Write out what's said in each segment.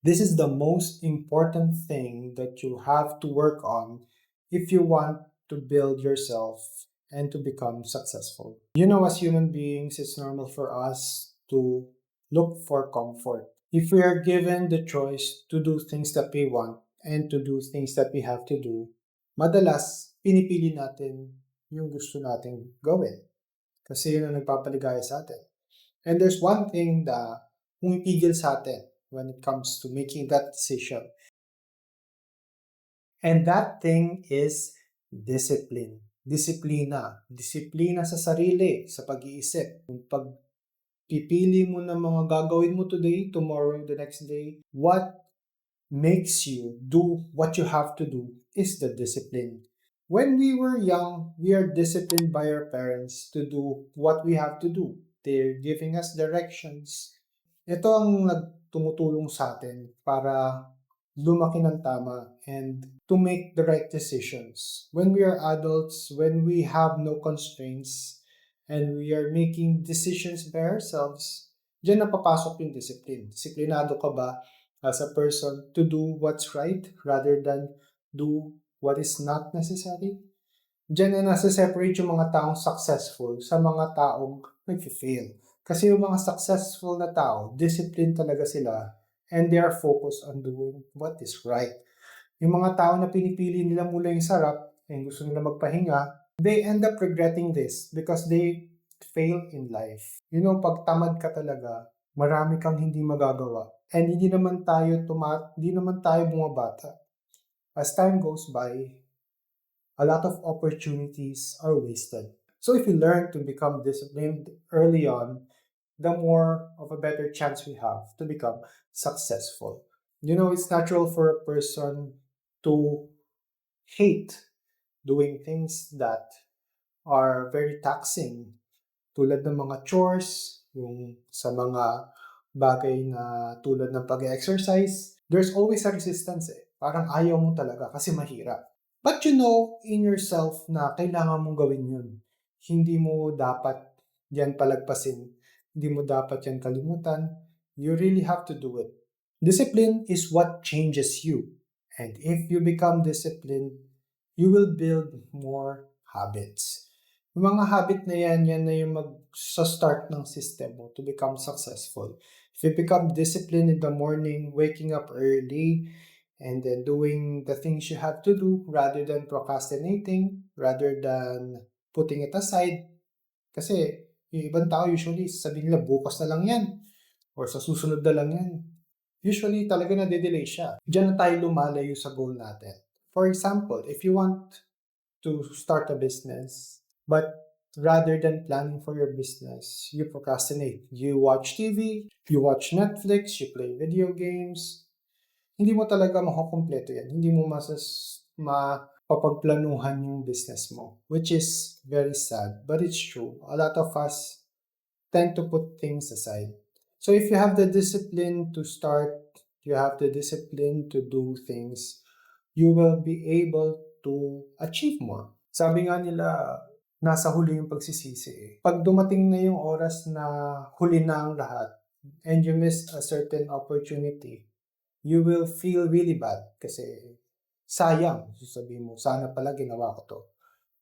This is the most important thing that you have to work on if you want to build yourself and to become successful. As human beings, it's normal for us to look for comfort. If we are given the choice to do things that we want and to do things that we have to do, madalas pinipili natin yung gusto nating gawin. Kasi yun ang nagpapaligaya sa atin. And there's one thing na pumipigil sa atin when it comes to making that decision. And that thing is discipline. Disiplina. Disiplina sa sarili, sa pag-iisip. Kung pagpipili mo ng mga gagawin mo today, tomorrow, the next day, what makes you do what you have to do is the discipline. When we were young, we are disciplined by our parents to do what we have to do. They're giving us directions. Ito ang tumutulong sa atin para lumaki ng tama and to make the right decisions. When we are adults, when we have no constraints, and we are making decisions by ourselves, diyan na papasok yung discipline. Disiplinado ka ba as a person to do what's right rather than do what is not necessary? Diyan na nasa-separate yung mga taong successful sa mga taong nag-fail. Kasi yung mga successful na tao, discipline talaga sila and they are focused on doing what is right. Yung mga tao na pinipili nila mula yung sarap and gusto nila magpahinga, they end up regretting this because they fail in life. Pag tamad ka talaga, marami kang hindi magagawa. And hindi naman tayo bumabata. As time goes by, a lot of opportunities are wasted. So if you learn to become disciplined early on, the more of a better chance we have to become successful. It's natural for a person to hate doing things that are very taxing, tulad ng mga chores, yung sa mga bagay na tulad ng pag-exercise. There's always a resistance Parang ayaw mo talaga kasi mahirap. But you know in yourself na kailangan mong gawin yun. Hindi mo dapat yan palagpasin. Hindi mo dapat yan kalimutan. You really have to do it. Discipline is what changes you. And if you become disciplined, you will build more habits. Yung mga habit na yan na yung mag-start ng system mo to become successful. If you become disciplined in the morning, waking up early, and then doing the things you have to do rather than procrastinating, rather than putting it aside. Kasi yung ibang tao usually sabihin nila bukas na lang yan or sa susunod na lang yan. Usually talaga na-delay siya. Diyan na tayo lumalayo sa goal natin. For example, if you want to start a business, but rather than planning for your business, you procrastinate. You watch TV, you watch Netflix, you play video games, hindi mo talaga makukumpleto yan. Hindi mo mapapagplanuhan yung business mo, which is very sad, but it's true. A lot of us tend to put things aside. So if you have the discipline to start, you have the discipline to do things, you will be able to achieve more. Sabi nga nila, nasa huli yung pagsisisi. Pag dumating na yung oras na huli na ang lahat, and you missed a certain opportunity, you will feel really bad kasi sayang, sasabihin mo, sana pala ginawa ko to.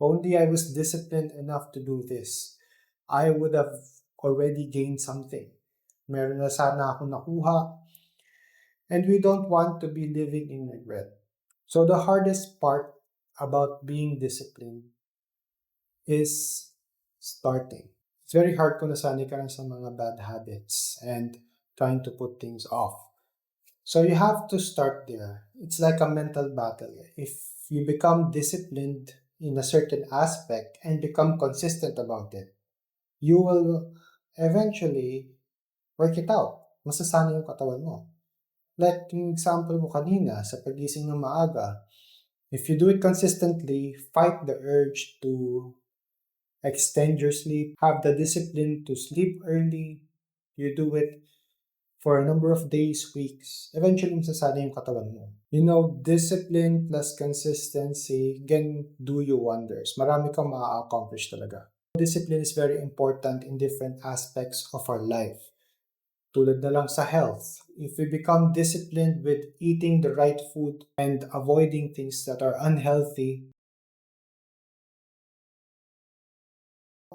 Only I was disciplined enough to do this, I would have already gained something. Meron na sana ako nakuha. And we don't want to be living in regret. So the hardest part about being disciplined is starting. It's very hard kung nasanay ka na sa mga bad habits and trying to put things off. So you have to start there. It's like a mental battle. If you become disciplined in a certain aspect and become consistent about it, you will eventually work it out. Masasanay yung katawan mo. Like yung example mo kanina sa pagising ng maaga, if you do it consistently, fight the urge to extend your sleep, have the discipline to sleep early, you do it for a number of days, weeks, eventually masasanay yung katawan mo. Discipline plus consistency can do you wonders. Marami kang ma-accomplish talaga. Discipline is very important in different aspects of our life. Tulad na lang sa health. if we become disciplined with eating the right food and avoiding things that are unhealthy,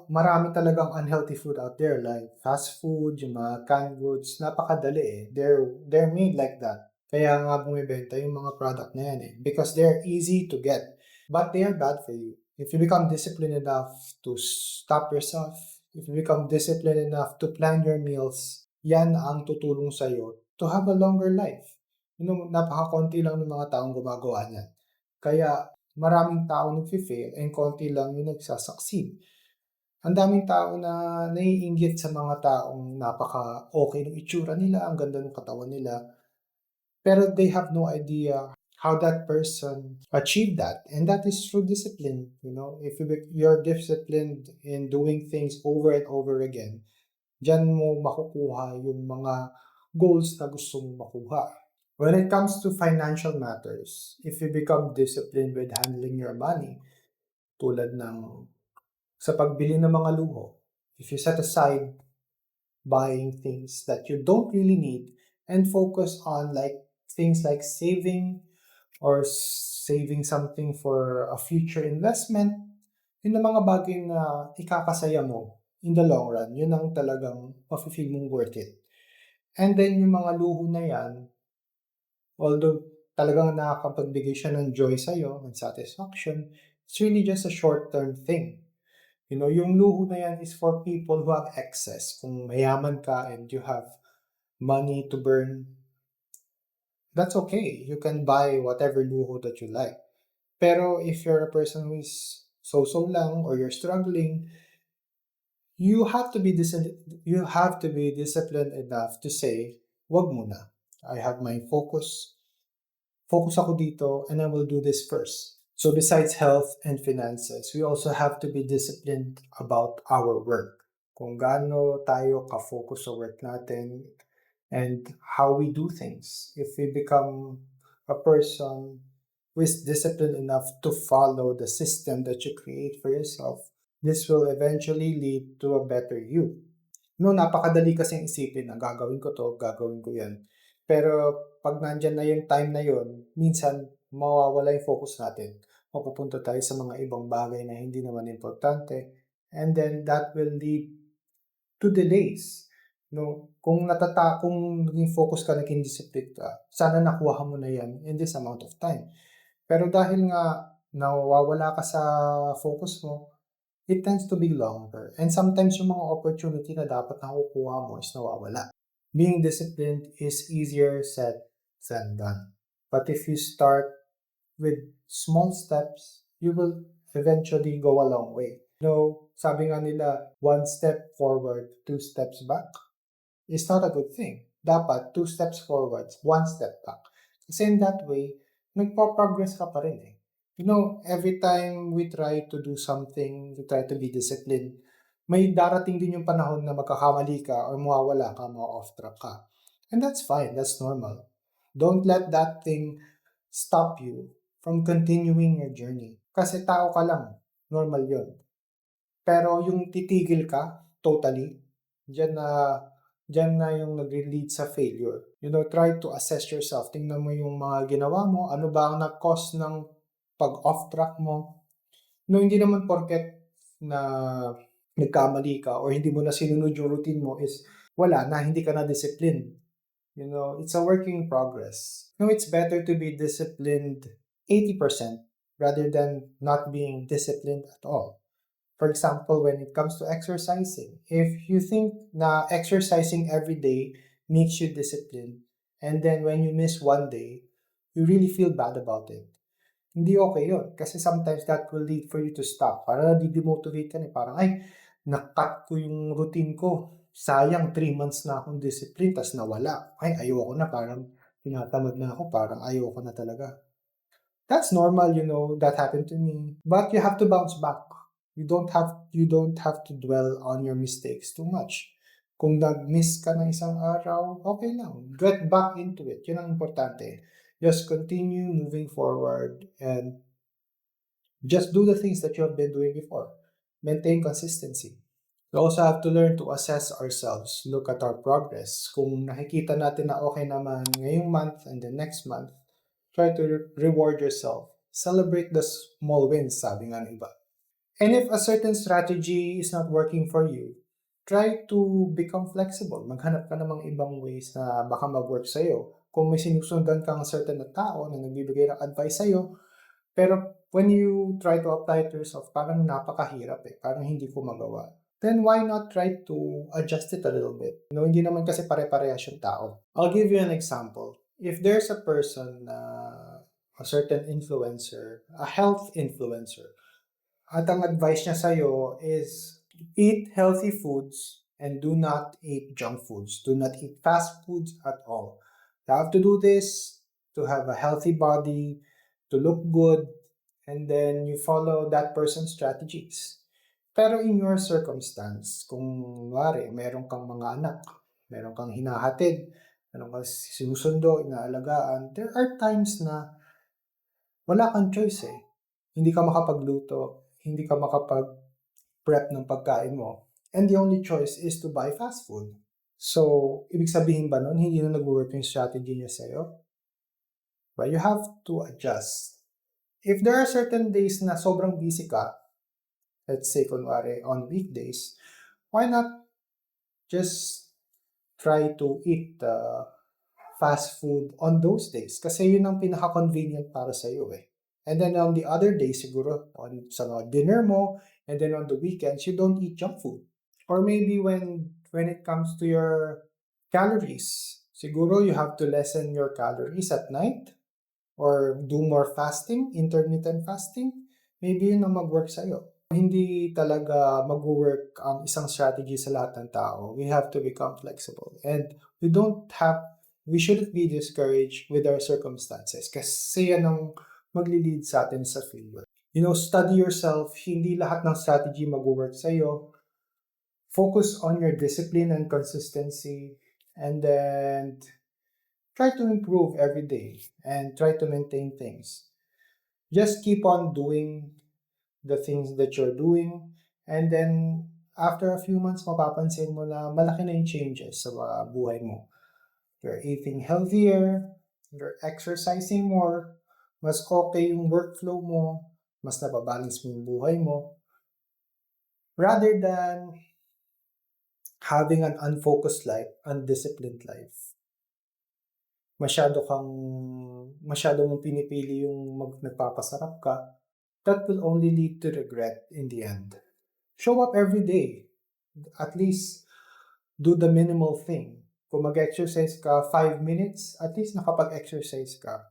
marami talagang unhealthy food out there like fast food, yung mga canned goods, napakadali eh. They're made like that. Kaya nga bumibenta yung mga product na yan eh. Because they're easy to get. But they are bad for you. If you become disciplined enough to stop yourself, if you become disciplined enough to plan your meals, yan ang tutulong sa'yo to have a longer life. You know, napakakonti lang ng mga taong gumagawa niyan. Kaya maraming tao nag-fail and konti lang yung nagsasucceed. Ang daming tao na naiinggit sa mga taong napaka-okey ng itsura nila, ang ganda ng katawan nila, pero they have no idea how that person achieved that, and that is through discipline, you know? If you're disciplined in doing things over and over again, diyan mo makukuha yung mga goals na gusto mong makuha. When it comes to financial matters, if you become disciplined with handling your money, tulad ng sa pagbili ng mga luho, if you set aside buying things that you don't really need and focus on like things like saving or saving something for a future investment, yun ang mga bagay na ikakasaya mo in the long run. Yun ang talagang mafe-feel mong worth it. And then yung mga luho na yan, although talagang nakakapagbigay siya ng joy sa'yo, ng satisfaction, it's really just a short-term thing. You know, yung luho na yan is for people who have excess. Kung mayaman ka and you have money to burn, that's okay. You can buy whatever luho that you like. Pero if you're a person who is so-so lang or you're struggling, you have to be disciplined enough to say, wag muna. I have my focus. Focus ako dito and I will do this first. So besides health and finances, we also have to be disciplined about our work. Kung gaano tayo ka-focus sa work natin and how we do things. If we become a person who is disciplined enough to follow the system that you create for yourself, this will eventually lead to a better you. No, napakadali kasing isipin na gagawin ko to, gagawin ko yan. Pero pag nandyan na yung time na yun, minsan mawawala yung focus natin. Mapupunta tayo sa mga ibang bagay na hindi naman importante. And then that will lead to delays. No, kung naging focus ka, naging discipline ka, sana nakuha mo na yan in this amount of time. Pero dahil nga nawawala ka sa focus mo, it tends to be longer. And sometimes yung mga opportunity na dapat nakukuha mo is nawawala. Being disciplined is easier said than done. But if you start with small steps, you will eventually go a long way. You know, sabi nga nila, 1 step forward, 2 steps back is not a good thing. Dapat 2 steps forward, 1 step back. Kasi in that way, nagpo-progress ka pa rin eh. You know, every time we try to do something, we try to be disciplined, may darating din yung panahon na magkakamali ka or mawawala ka, ma-off track ka. And that's fine, that's normal. Don't let that thing stop you from continuing your journey. Kasi tao ka lang, normal yun. Pero yung titigil ka, totally, dyan na yung nag-lead sa failure. You know, try to assess yourself. Tingnan mo yung mga ginawa mo, ano ba ang nag-cause ng pag-off track mo. No, hindi naman porket na nagkamali ka or hindi mo na sinunod yung routine mo is wala na, hindi ka na disciplined. You know, it's a work in progress. No, it's better to be disciplined 80% rather than not being disciplined at all. For example, when it comes to exercising, if you think na exercising every day makes you disciplined, and then when you miss one day, you really feel bad about it. Hindi okay yun. Kasi sometimes that will lead for you to stop. Parang nadi-demotivate ka na. Parang, ay, nakat ko yung routine ko. Sayang, 3 months na akong discipline, tas nawala. Ay, ayoko na. Parang tinatamad na ako. Parang ayoko na talaga. That's normal, you know, that happened to me. But you have to bounce back. You don't have to dwell on your mistakes too much. Kung nag-miss ka ng isang araw, okay lang. Get back into it. Yun ang importante. Just continue moving forward and just do the things that you have been doing before. Maintain consistency. We also have to learn to assess ourselves, look at our progress. Kung nakikita natin na okay naman ngayong month and the next month, try to reward yourself. Celebrate the small wins, sabi nga ng iba. And if a certain strategy is not working for you, try to become flexible. Maghanap ka namang ibang ways na baka mag-work sa'yo. Kung may sinusundan kang certain na tao na nagbibigay ng advice sa'yo, pero when you try to apply it to yourself, parang napakahirap parang hindi ko magawa. Then why not try to adjust it a little bit? Hindi naman kasi pare-parehas yung tao. I'll give you an example. If there's a person, a certain influencer, a health influencer, at ang advice niya sa'yo is eat healthy foods and do not eat junk foods. Do not eat fast foods at all. You have to do this to have a healthy body, to look good, and then you follow that person's strategies. Pero in your circumstance, kung wari, meron kang mga anak, meron kang hinahatid, meron kang sinusundo, inaalagaan, there are times na wala kang choice Hindi ka makapagluto, hindi ka makapag-prep ng pagkain mo. And the only choice is to buy fast food. So, ibig sabihin ba nun, hindi na nag-work yung strategy niya sa'yo? But you have to adjust. If there are certain days na sobrang busy ka, let's say, kunwari, on weekdays, why not just try to eat fast food on those days? Kasi yun ang pinaka-convenient para sa'yo And then on the other days, siguro, sa dinner mo, and then on the weekends, you don't eat junk food. Or maybe when it comes to your calories, siguro you have to lessen your calories at night or do more fasting, intermittent fasting. Maybe yun ang mag-work sa'yo. Hindi talaga mag-work ang isang strategy sa lahat ng tao. We have to become flexible. And we shouldn't be discouraged with our circumstances kasi yan ang magli-lead sa atin sa failure. Study yourself. Hindi lahat ng strategy mag-work sa'yo. Focus on your discipline and consistency. And then try to improve every day and try to maintain things. Just keep on doing the things that you're doing, and then after a few months, mapapansin mo na malaki na yung changes sa buhay mo. You're eating healthier, you're exercising more, mas okay yung workflow mo, mas nababalance mo yung buhay mo, rather than having an unfocused life, undisciplined life. Masyado mong pinipili yung nagpapasarap ka, that will only lead to regret in the end. Show up every day. At least, do the minimal thing. Kung mag-exercise ka 5 minutes, at least nakapag-exercise ka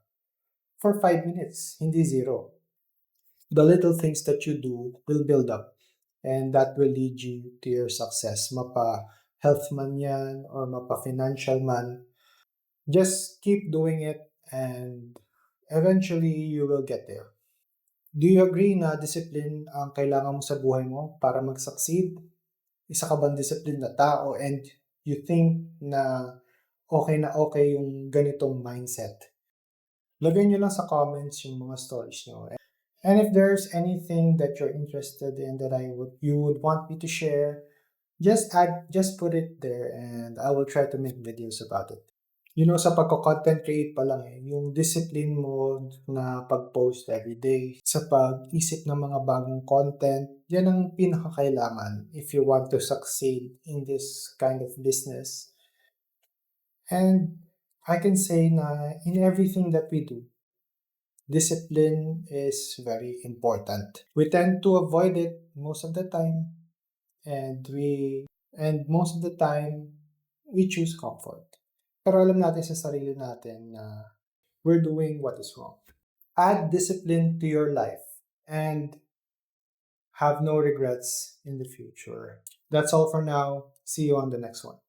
for 5 minutes, hindi 0. The little things that you do will build up, and that will lead you to your success. Mapa-health man yan, or mapa-financial man. Just keep doing it, and eventually, you will get there. Do you agree na discipline ang kailangan mo sa buhay mo para mag-succeed? Isa ka bang discipline na tao and you think na okay yung ganitong mindset? Lagay nyo lang sa comments yung mga stories nyo. And if there's anything that you're interested in that you would want me to share, just put it there and I will try to make videos about it. Sa pagko-content create pa lang yung discipline mo na pag-post everyday, sa pag-isip ng mga bagong content, yan ang pinakakailangan if you want to succeed in this kind of business. And I can say na in everything that we do, discipline is very important. We tend to avoid it most of the time, and most of the time, we choose comfort. Pero alam natin sa sarili natin na we're doing what is wrong. Add discipline to your life and have no regrets in the future. That's all for now. See you on the next one.